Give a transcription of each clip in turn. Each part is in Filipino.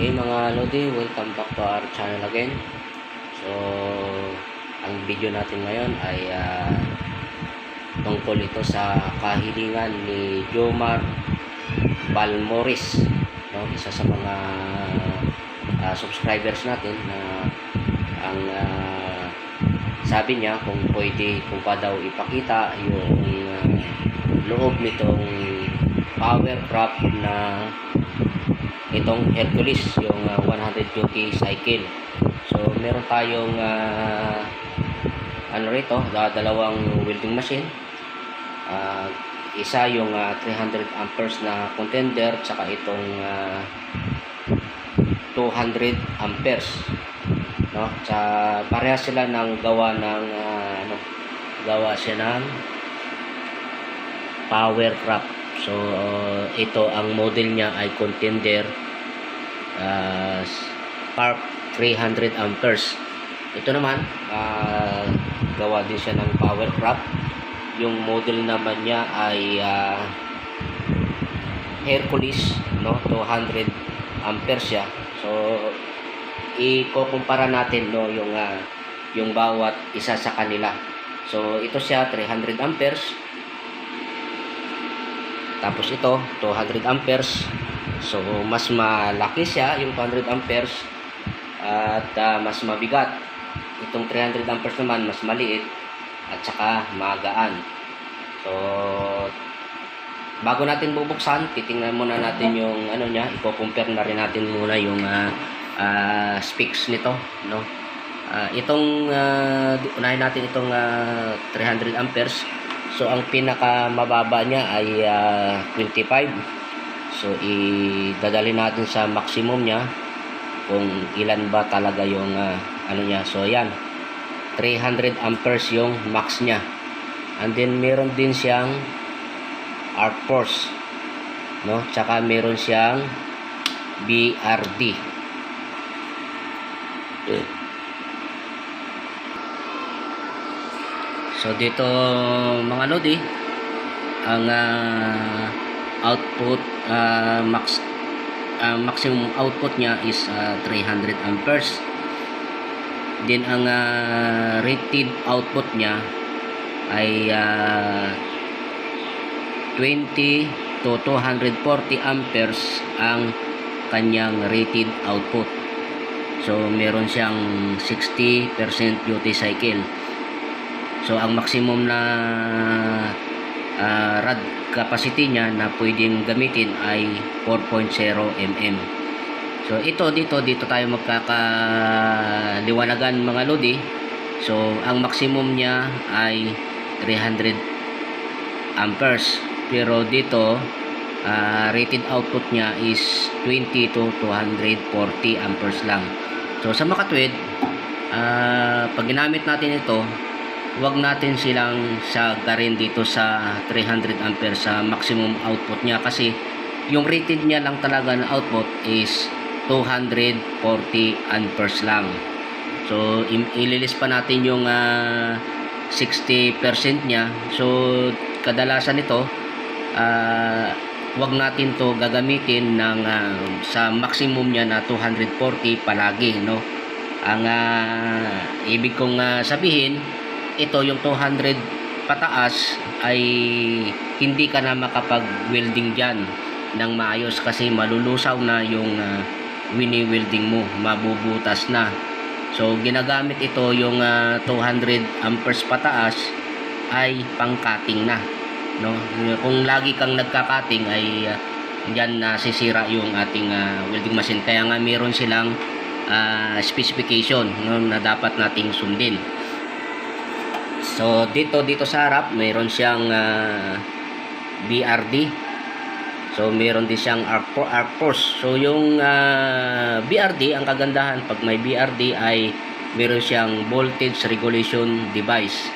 Okay mga Lodi, welcome back to our channel again. So, ang video natin ngayon ay tungkol ito sa kahilingan ni Jomar Balmoris, no? Isa sa mga subscribers natin na ang sabi niya kung pwede ko pa daw ipakita yung loob nitong power prop na itong Hercules, yung 120 cycle. So meron tayong dalawang welding machine. Isa yung 300 amperes na contender, tsaka itong 200 amperes, no? Sa parehas sila ng gawa ng gawa siya ng power prop. So ito ang model niya ay contender Park 300 amperes. Ito naman gawa din siya ng power prop. Yung model naman niya ay Hercules, no? 200 amperes siya. So ikukumpara natin, no, yung bawat isa sa kanila. So ito siya 300 amperes. Tapos ito, 200 amperes. So, mas malaki siya, yung 200 amperes. At mas mabigat. Itong 300 amperes naman, mas maliit. At saka magaan. So, bago natin bubuksan, titingnan muna natin yung niya. I-compare na rin natin muna yung specs nito, no? Unahin natin itong 300 amperes. So ang pinaka mababa niya ay 25. So idadali natin sa maximum niya kung ilan ba talaga yung niya. So yan, 300 amperes yung max niya. And then meron din siyang arc force, no? Tsaka meron siyang BRD. So dito mga Lodi, ang output maximum output niya is 300 amperes. Then ang rated output niya ay 20 to 240 amperes ang kanyang rated output. So meron siyang 60% duty cycle. So ang maximum na rad capacity niya na pwedeng gamitin ay 4.0 mm. So dito tayo magkakaliwanagan mga Lodi. So ang maximum niya ay 300 amperes, pero dito rated output niya is 20 to 240 amperes lang. So sa makatwid, pag ginamit natin ito, wag natin silang sagarin dito sa 300 amperes sa maximum output niya, kasi yung rated niya lang talaga na output is 240 amperes lang. So ililis pa natin yung 60% niya. So kadalasan ito wag natin to gagamitin ng sa maximum niya na 240 palagi, no? Ang ibig kong sabihin, ito yung 200 pataas ay hindi ka na makapag-welding dyan ng maayos, kasi malulusaw na yung wini-welding mo, mabubutas na. So ginagamit ito yung 200 amperes pataas ay pang-cutting na, no? Kung lagi kang nagka-cutting ay diyan nasisira yung ating welding machine. Kaya nga meron silang specification, no, na dapat nating sundin. So dito sa harap mayroon siyang BRD. So meron din siyang arc force. So yung BRD, ang kagandahan pag may BRD ay meron siyang voltage regulation device,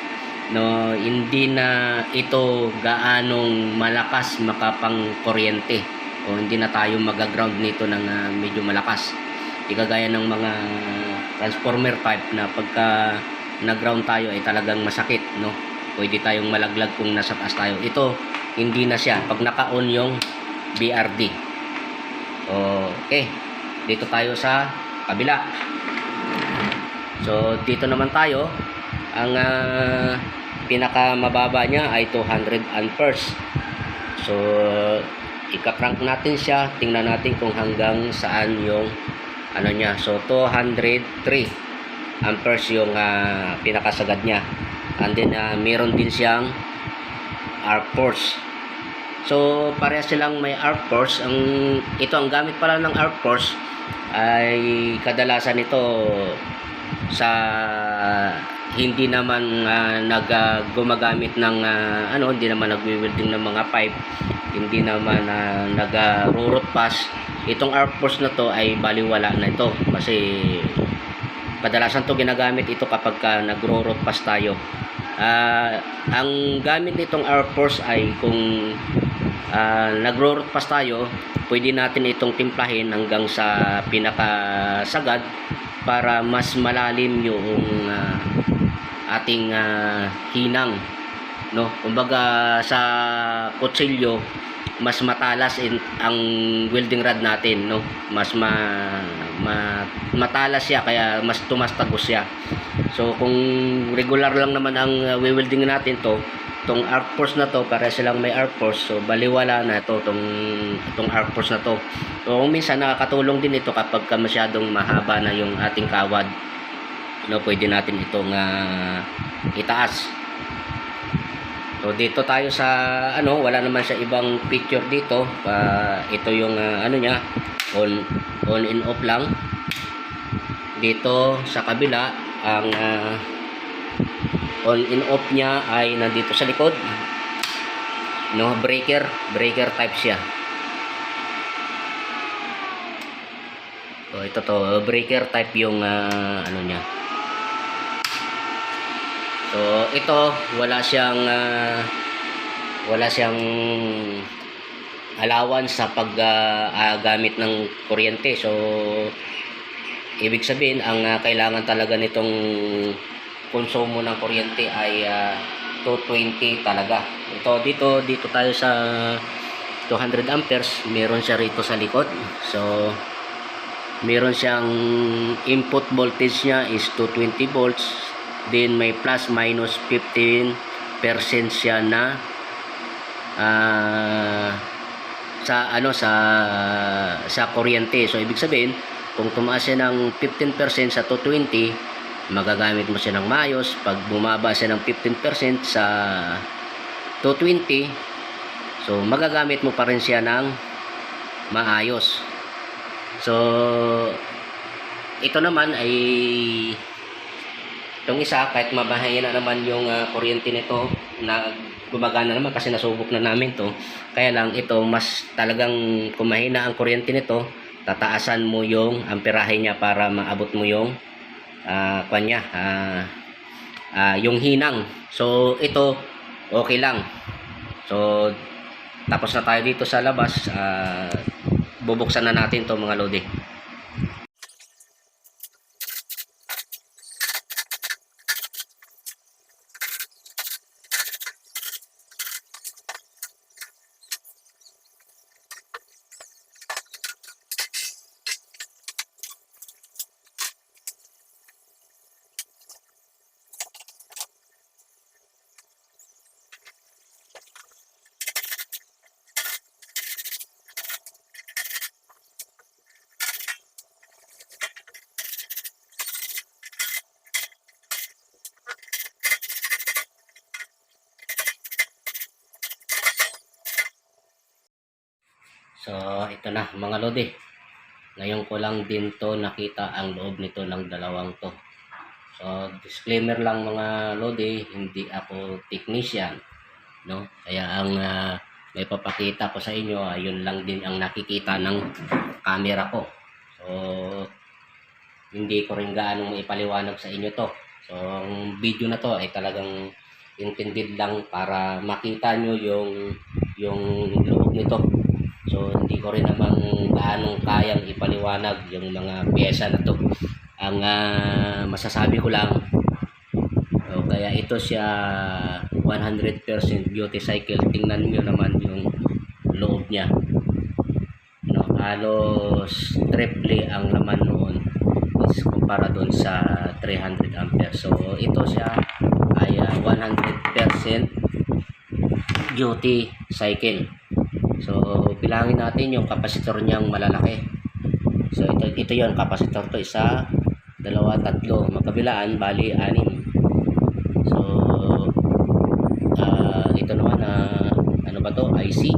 no? Hindi na ito gaanong malakas makapang kuryente, o hindi na tayo mag-ground nito ng medyo malakas. Di kagaya ng mga transformer type na pagka na-ground tayo ay talagang masakit, no? Pwede tayong malaglag kung nasa taas tayo. Ito hindi na siya pag naka-on yung BRD. Okay. dito tayo sa kabila. So dito naman tayo, ang pinakamababa niya ay 200 amperes. So ika-crank natin siya, tingnan natin kung hanggang saan yung ano niya. So 203 amperes yung pinakasagad niya. And then meron din siyang arc force. So parehas silang may arc force. Ang gamit pala ng arc force ay kadalasan ito sa hindi naman gumagamit ng hindi naman nagwi-welding ng mga pipe, hindi naman nag-root pass. Itong arc force na to ay baliwala na ito kasi kadalasan to ginagamit ito kapag nagro-root pass tayo. Ang gamit nitong arc force ay kung nagro-root pass tayo, pwede natin itong timplahin hanggang sa pinakasagad para mas malalim yung ating hinang, no? Kumbaga sa kutsilyo mas matalas ang welding rod natin, no? Mas matalas siya, kaya mas tumastagos siya. So kung regular lang naman ang welding natin tong arc force na to, para silang may arc force, so baliwala na to tong arc force na to. So kung minsan nakakatulong din ito kapag masyadong mahaba na yung ating kawad, no, pwede natin itong itaas. So dito tayo sa wala naman siya ibang picture dito. Ito yung niya, on and off lang. Dito sa kabila, ang on and off niya ay nandito sa likod, no? breaker type siya. So ito breaker type yung niya. So ito wala siyang allowance sa paggamit ng kuryente. So ibig sabihin ang kailangan talaga nitong konsumo ng kuryente ay 220 talaga. Dito tayo sa 200 amperes. Meron siya rito sa likod. So meron siyang input voltage niya is 220 volts. Then may plus minus 15% siya na sa kuryente. So ibig sabihin kung tumaas siya ng 15% sa 220, magagamit mo siya ng maayos. Pag bumaba siya ng 15% sa 220, so magagamit mo pa rin siya ng maayos. So ito naman ay itong isa, kahit mabahay na naman yung kuryente nito, na gumagana naman kasi nasubok na namin to. Kaya lang ito mas talagang kung mahina ang kuryente nito, tataasan mo yung amperahe niya para maabot mo yung yung hinang. So ito okay lang. So tapos na tayo dito sa labas. Bubuksan na natin to mga lodi. So ito na mga lodi, ngayon ko lang din to nakita ang loob nito ng dalawang to. So disclaimer lang mga lodi, hindi ako technician, no? Kaya ang may papakita ko sa inyo, ayun lang din ang nakikita ng camera ko. So hindi ko rin gaano maipaliwanag sa inyo to. So ang video na to ay talagang intended lang para makita nyo yung loob nito. So hindi ko rin naman gaano kayang ipaliwanag yung mga pyesa na to. Ang masasabi ko lang, kaya ito siya 100% beauty cycle. Tingnan nyo naman yung loob niya, no? halos triple ang laman noon is kumpara doon sa 300 ampere. So ito siya ay 100% duty cycle. So bilangin natin yung kapasitor niyang malalaki. So ito yon kapasitor to, isa, dalawa, tatlo, magkabilaan bali 6. So ito naman ano ba to, IC.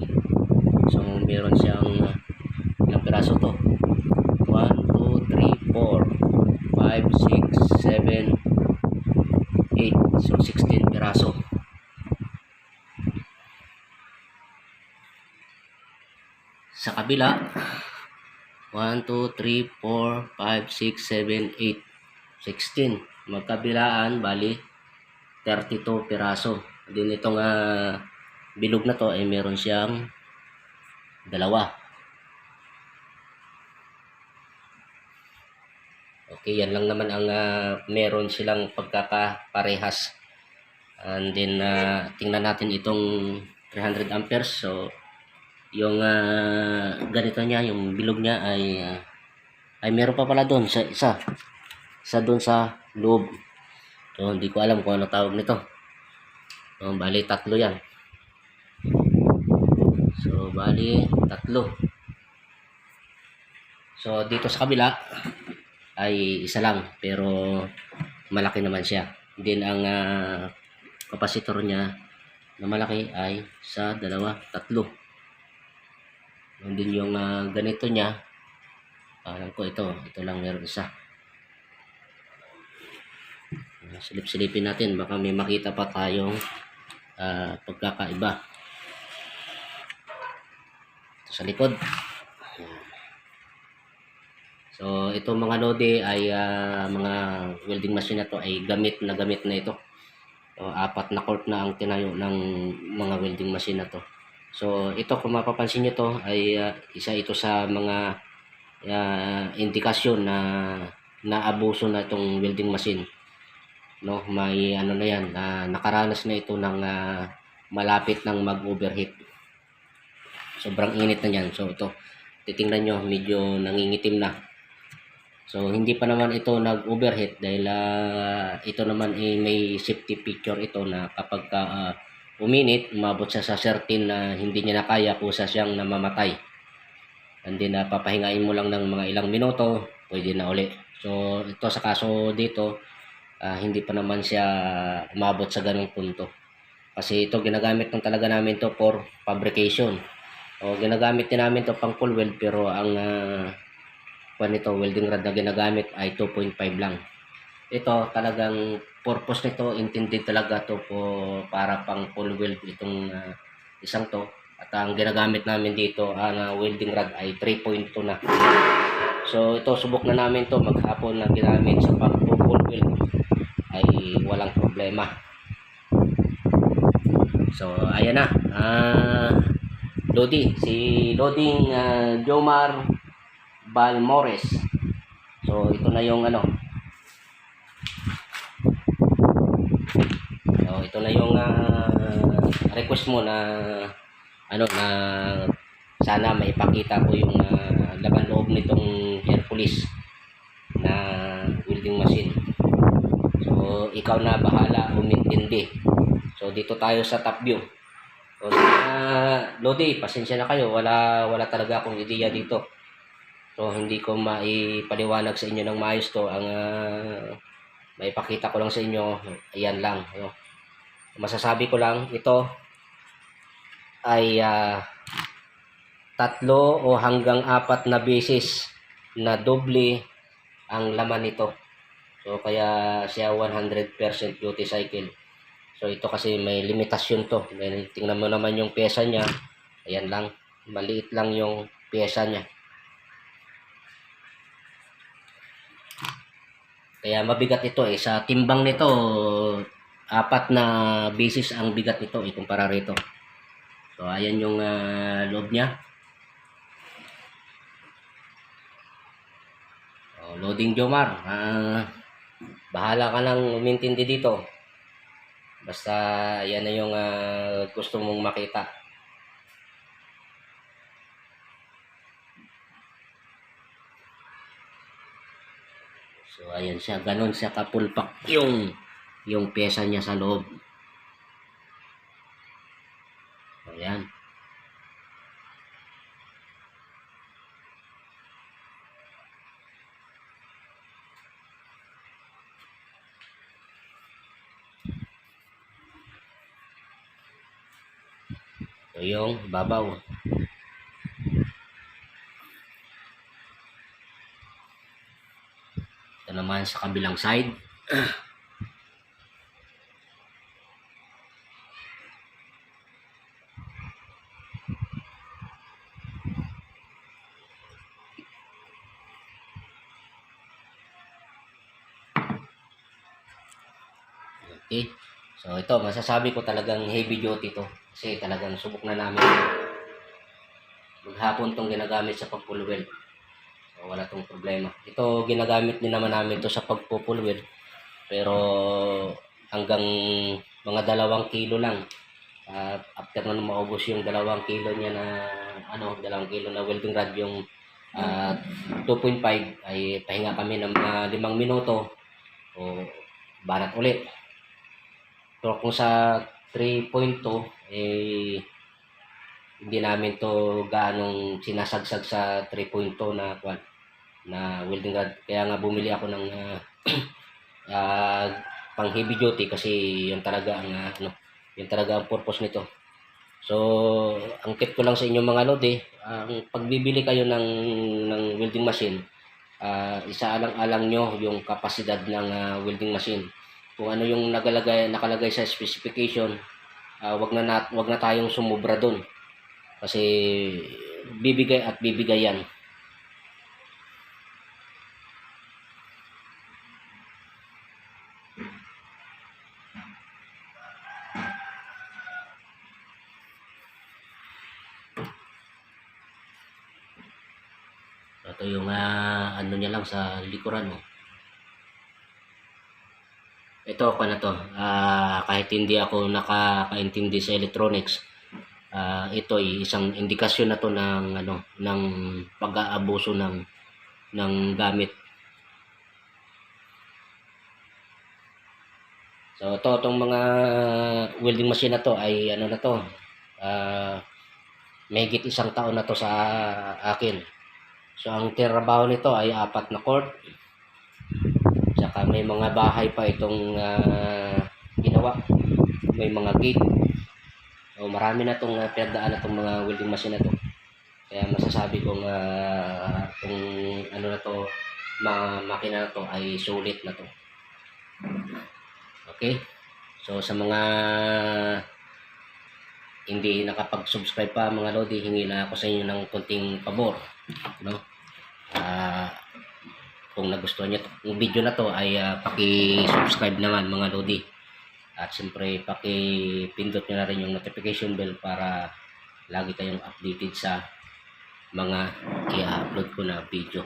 So meron siyang ilang piraso to, 1, 2, 3, 4, 5, 6, 7, 8. So 16 piraso. Sa kabila 1, 2, 3, 4, 5, 6, 7, 8, 16. Magkabilaan bali 32 piraso. Din itong bilog na to ay meron siyang dalawa. Okay, yan lang naman ang meron silang pagkakaparehas. And then tingnan natin itong 300 amperes. So yung ganito niya, yung bilog niya ay meron pa pala doon sa isa doon sa loob. So hindi ko alam kung ano tawag nito. So, bali tatlo yan. So bali tatlo. So dito sa kabila ay isa lang, pero malaki naman siya. Then ang kapasitor niya na malaki ay sa dalawa, tatlo. And then yung ganito niya, alam ko ito lang meron isa. Silip-silipin natin, baka may makita pa tayong pagkakaiba. Ito sa likod. So itong mga lodi ay mga welding machine na to ay gamit na ito. So 4 na court na ang tinayo ng mga welding machine na to. So ito, kung mapapansin nyo to, ay isa ito sa mga indikasyon na naabuso na itong welding machine. No, may ano na yan, nakaranas na ito ng malapit ng mag-overheat. Sobrang init na yan. So ito, titingnan nyo, medyo nangingitim na. So hindi pa naman ito nag-overheat dahil ito naman may safety picture ito na kapag uminit, umabot siya sa certain na hindi niya na kaya, kusa siyang namamatay. And then papahingain mo lang ng mga ilang minuto, pwede na uli. So ito sa kaso dito, hindi pa naman siya umabot sa ganung punto. Kasi ito ginagamit ng talaga namin to for fabrication. O ginagamit din namin to pang full weld, pero ang nito welding rod na ginagamit ay 2.5 lang. Ito talagang purpose nito, intended talaga to para pang full weld itong isang to. At ang ginagamit namin dito na welding rod ay 3.2 na. So ito, subok na namin to maghapon na ginamit sa pang full weld ay walang problema. So ayan na, Lodi, si Loding Jomar Balmores. So ito na yung ano. So ito na yung request mo na ano, na sana maipakita ko yung laman loob nitong Hercules na welding machine. So ikaw na bahala umintindi. So dito tayo sa top view. So Lodi, pasensya na kayo, wala talaga akong ideya dito. So hindi ko maipaliwanag sa inyo ng maayos to. Ang maipakita ko lang sa inyo, ayan lang. No? Masasabi ko lang, ito ay 3 o hanggang 4 na beses na doble ang laman nito. So kaya siya 100% duty cycle. So ito kasi may limitasyon to. Tingnan mo naman yung pyesa niya. Ayan lang, maliit lang yung pyesa niya. Kaya mabigat ito sa timbang nito, 4 na beses ang bigat nito ikumpara rito. So ayan yung loob niya. Loading Jomar, bahala ka lang umintindi dito. Basta yan na yung gusto mong makita. So ayan siya, ganon siya kapulpak yung pyesa niya sa loob. Ayan. So yung babaw. Ito naman sa kabilang side. Okay. So ito, masasabi ko talagang heavy duty to. Kasi talagang subok na namin. Maghapon tong ginagamit sa pagpulwel. So wala tong problema. Ito ginagamit din naman namin to sa pagpupulwel. Pero hanggang mga 2 kilo lang. After na maubos yung 2 kilo niya na 2 kilo na welding rod yung 2.5 ay pahinga kami ng mga 5 minuto o barat ulit. Pero kung sa 3.2 eh hindi namin to gaanong sinasagsag sa 3.2 na welding rod. Kaya nga bumili ako ng pang heavy duty kasi yun talaga ang yun talaga ang purpose nito. So, ang tip ko lang sa inyo mga lodi, ang pagbibili kayo ng welding machine, isaalang-alang nyo yung kapasidad ng welding machine. Kung ano yung nakalagay sa specification, wag na tayong sumubra doon. Kasi bibigay at bibigay yan. Ito yung ano niya lang sa likuran. Ito pa na to. Kahit hindi ako nakakaintindi sa electronics, ito ay isang indikasyon na to ng pag-aabuso ng gamit. So itong mga welding machine na to ay na to. Mahigit 1 taon na to sa akin. So ang trabaho nito ay 4 na cord. Saka may mga bahay pa itong ginawa. May mga gate. So marami na itong pinagdaan na itong mga welding machine na to. Kaya masasabi kong itong na to, makina na to ay sulit na to. Okay? So sa mga hindi nakapag-subscribe pa mga lodi, hingi na ako sa inyo ng konting pabor, no? Kung nagustuhan niyo yung video na to ay paki-subscribe naman mga lodi. At siyempre paki-pindot niyo na rin yung notification bell para lagi kayong updated sa mga i-upload ko na video.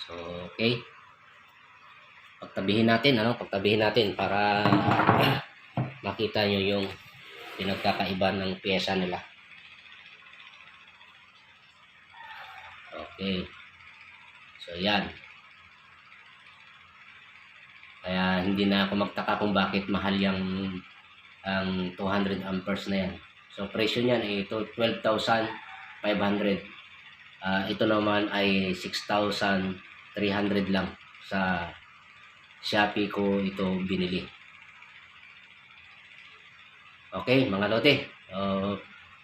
So, okay. Pagtabihin natin para makita nyo yung pinagkakaiba ng pyesa nila. Okay. So, yan. Kaya hindi na ako magtaka kung bakit mahal ang 200 amperes na yan. So, presyo niyan ay 12,500. Ito naman ay 6,300 lang. Sa Shopee ko ito binili. Okay, mga lote.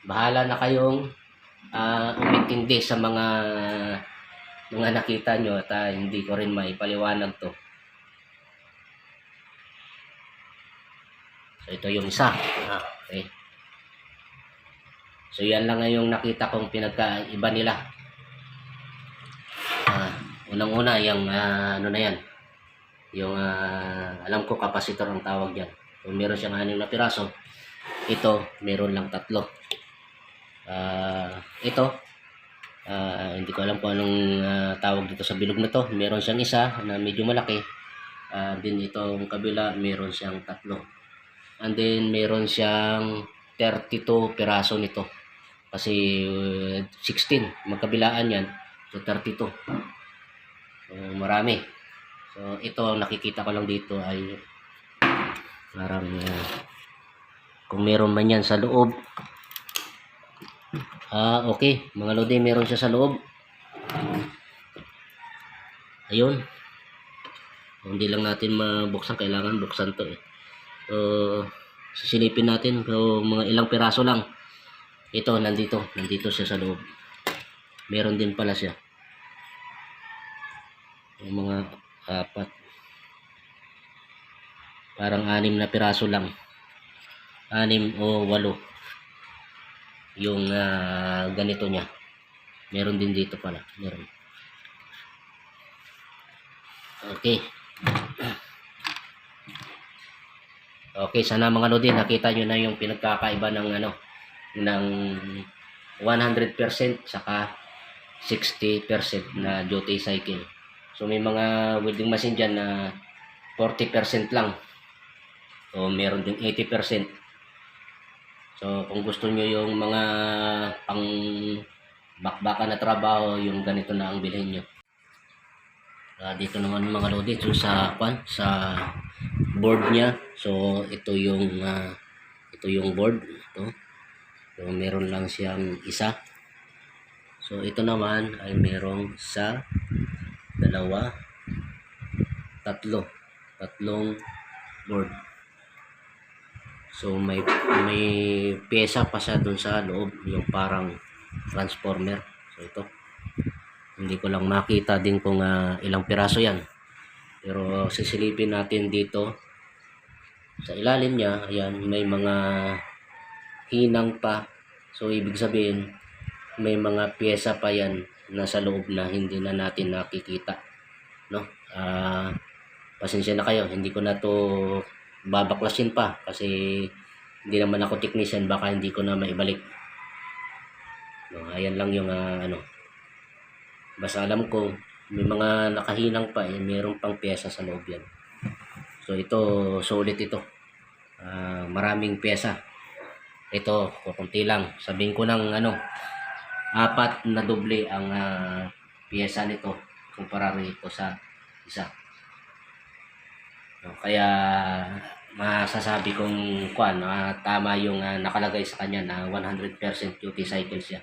Bahala na kayong umintindi sa mga nakita nyo at hindi ko rin maipaliwanag to. So, ito yung isa. Okay. So, yan lang yung nakita kong pinagkaiba nila. Unang-una, yung ano na yan. Yung alam ko capacitor ang tawag yan. Kung meron siyang 6 na piraso, ito meron lang 3. Ito hindi ko alam kung anong tawag dito sa bilog na to. Meron siyang isa na medyo malaki. Din itong kabila meron siyang 3. And then meron siyang 32 piraso nito. Kasi 16 magkabilaan yan. So 32. So, marami. So, ito nakikita ko lang dito ay parang kung meron man yan sa loob. Okay. Mga lodi, meron siya sa loob. Ayun. Hindi lang natin mabuksan. Kailangan buksan to eh. So, sisilipin natin. So, mga ilang piraso lang. Ito, nandito. Nandito siya sa loob. Meron din pala siya. Yung mga apat. Parang 6 na piraso lang. 6 o 8. Yung ganito niya. Meron din dito pala. Meron. Okay. Okay, sana mga lodi, nakita nyo na yung pinagkakaiba ng ng 100% saka 60% na duty cycle. So may mga welding machine dyan na 40% lang. So meron din 80%. So kung gusto nyo yung mga pang bakbakan na trabaho, yung ganito na ang bilhin nyo. Dito naman mga lodi, so sa board niya. So ito yung board. Ito. So meron lang siyang isa. So ito naman ay merong isa, dalawa, tatlong board. So may pyesa pa siya dun sa loob, yung parang transformer. So ito, hindi ko lang makita din kung ilang piraso yan, pero sisilipin natin dito sa ilalim niya. Ayan, may mga hinang pa. So ibig sabihin may mga pyesa pa yan nasa loob na hindi na natin nakikita, no? Pasensya na kayo, hindi ko na to babaklasin pa kasi hindi naman ako technician, baka hindi ko na maibalik, no? Ayan lang yung basta alam ko may mga nakahinang pa, mayroon pang pyesa sa loob yan. So ito, solid ito. Maraming pyesa. Ito, kukunti lang. Sabihin ko ng 4 na doble ang pyesa nito kumpara rito sa isa. No, kaya masasabi kong tama yung nakalagay sa kanya na 100% duty cycle siya.